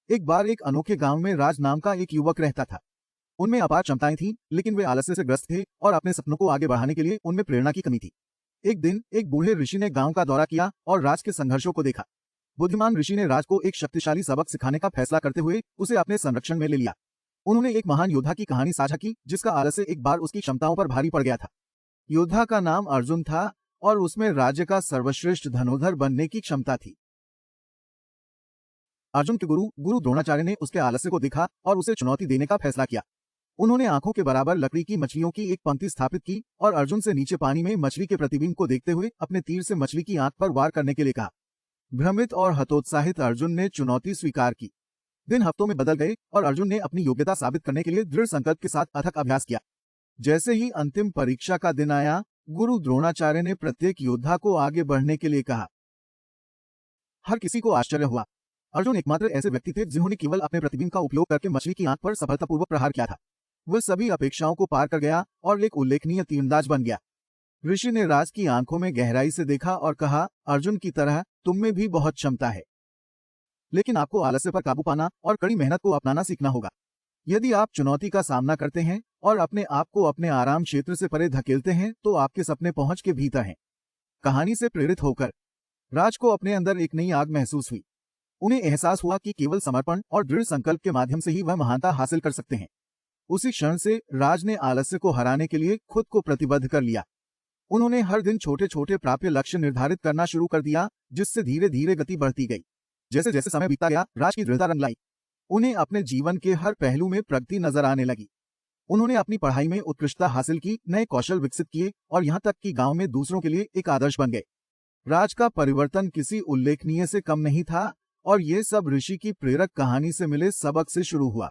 एक बार एक अनोखे गांव में राज नाम का एक युवक रहता था। उनमें अपार क्षमताएं थीं, लेकिन वे आलस्य से ग्रस्त थे और अपने सपनों को आगे बढ़ाने के लिए उनमें प्रेरणा की कमी थी। एक दिन एक बूढ़े ऋषि ने गांव का दौरा किया और राज के संघर्षों को देखा। बुद्धिमान ऋषि ने राज को एक शक्तिशाली सबक सिखाने का फैसला करते हुए उसे अपने संरक्षण में ले लिया। उन्होंने एक महान योद्धा की कहानी साझा की जिसका आलस्य एक बार उसकी क्षमताओं पर भारी पड़ गया था। योद्धा का नाम अर्जुन था और उसमें राज्य का सर्वश्रेष्ठ धनुर्धर बनने की क्षमता थी। अर्जुन के गुरु द्रोणाचार्य ने उसके आलस्य को देखा और उसे चुनौती देने का फैसला किया। उन्होंने आंखों के बराबर लकड़ी की मछलियों की एक पंक्ति स्थापित की और अर्जुन से नीचे पानी में मछली के प्रतिबिंब को देखते हुए अपने तीर से मछली की आंख पर वार करने के लिए कहा। भ्रमित और हतोत्साहित अर्जुन ने चुनौती स्वीकार की। दिन हफ्तों में बदल गए और अर्जुन ने अपनी योग्यता साबित करने के लिए दृढ़ संकल्प के साथ अथक अभ्यास किया। जैसे ही अंतिम परीक्षा का दिन आया, गुरु द्रोणाचार्य ने प्रत्येक योद्धा को आगे बढ़ने के लिए कहा। हर किसी को आश्चर्य हुआ। अर्जुन एकमात्र ऐसे व्यक्ति थे जिन्होंने केवल अपने प्रतिबिंब का उपयोग करके मछली की आंख पर सफलतापूर्वक प्रहार किया था। वह सभी अपेक्षाओं को पार कर गया और एक उल्लेखनीय तीरंदाज बन गया। ऋषि ने राज की आंखों में गहराई से देखा और कहा, अर्जुन की तरह तुम में भी बहुत क्षमता है, लेकिन आपको आलस्य पर काबू पाना और कड़ी मेहनत को अपनाना सीखना होगा। यदि आप चुनौती का सामना करते हैं और अपने आप को अपने आराम क्षेत्र से परे धकेलते हैं तो आपके सपने पहुंच के भीतर हैं। कहानी से प्रेरित होकर राज को अपने अंदर एक नई आग महसूस हुई। उन्हें एहसास हुआ कि केवल समर्पण और दृढ़ संकल्प के माध्यम से ही वह महानता हासिल कर सकते हैं। उसी क्षण से राज ने आलस्य को हराने के लिए खुद को प्रतिबद्ध कर लिया। उन्होंने हर दिन छोटे छोटे प्राप्य लक्ष्य निर्धारित करना शुरू कर दिया, जिससे धीरे धीरे गति बढ़ती गई। जैसे जैसे समय बीतता गया, राज की दृढ़ता रंग लाई। उन्हें अपने जीवन के हर पहलू में प्रगति नजर आने लगी। उन्होंने अपनी पढ़ाई में उत्कृष्टता हासिल की, नए कौशल विकसित किए और यहाँ तक कि गांव में दूसरों के लिए एक आदर्श बन गए। राज का परिवर्तन किसी उल्लेखनीय से कम नहीं था और ये सब ऋषि की प्रेरक कहानी से मिले सबक से शुरू हुआ।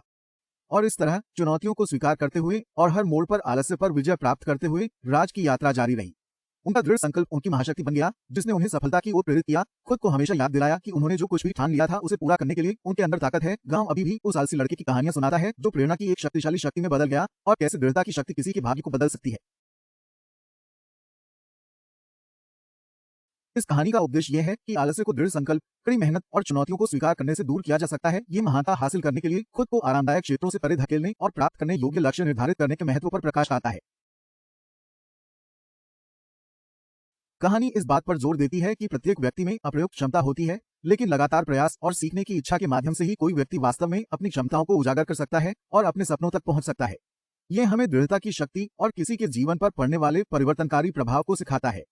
और इस तरह चुनौतियों को स्वीकार करते हुए और हर मोड़ पर आलस्य पर विजय प्राप्त करते हुए राज की यात्रा जारी रही। उनका दृढ़ संकल्प उनकी महाशक्ति बन गया, जिसने उन्हें सफलता की ओर प्रेरित किया। खुद को हमेशा याद दिलाया कि उन्होंने जो कुछ भी ठान लिया था उसे पूरा करने के लिए उनके अंदर ताकत है। गांव अभी भी उस आलसी लड़के की कहानियां सुनाता है जो प्रेरणा की एक शक्तिशाली शक्ति में बदल गया और कैसे दृढ़ता की शक्ति किसी के भाग्य को बदल सकती है। इस कहानी का उपदेश यह है कि आलस्य को दृढ़ संकल्प, कड़ी मेहनत और चुनौतियों को स्वीकार करने से दूर किया जा सकता है। ये महानता हासिल करने के लिए खुद को आरामदायक क्षेत्रों से परे धकेलने और प्राप्त करने योग्य लक्ष्य निर्धारित करने के महत्व पर प्रकाश डालता है। कहानी इस बात पर जोर देती है कि प्रत्येक व्यक्ति में अप्रयुक्त क्षमता होती है, लेकिन लगातार प्रयास और सीखने की इच्छा के माध्यम से ही कोई व्यक्ति वास्तव में अपनी क्षमताओं को उजागर कर सकता है और अपने सपनों तक पहुंच सकता है। यह हमें दृढ़ता की शक्ति और किसी के जीवन पर पड़ने वाले परिवर्तनकारी प्रभाव को सिखाता है।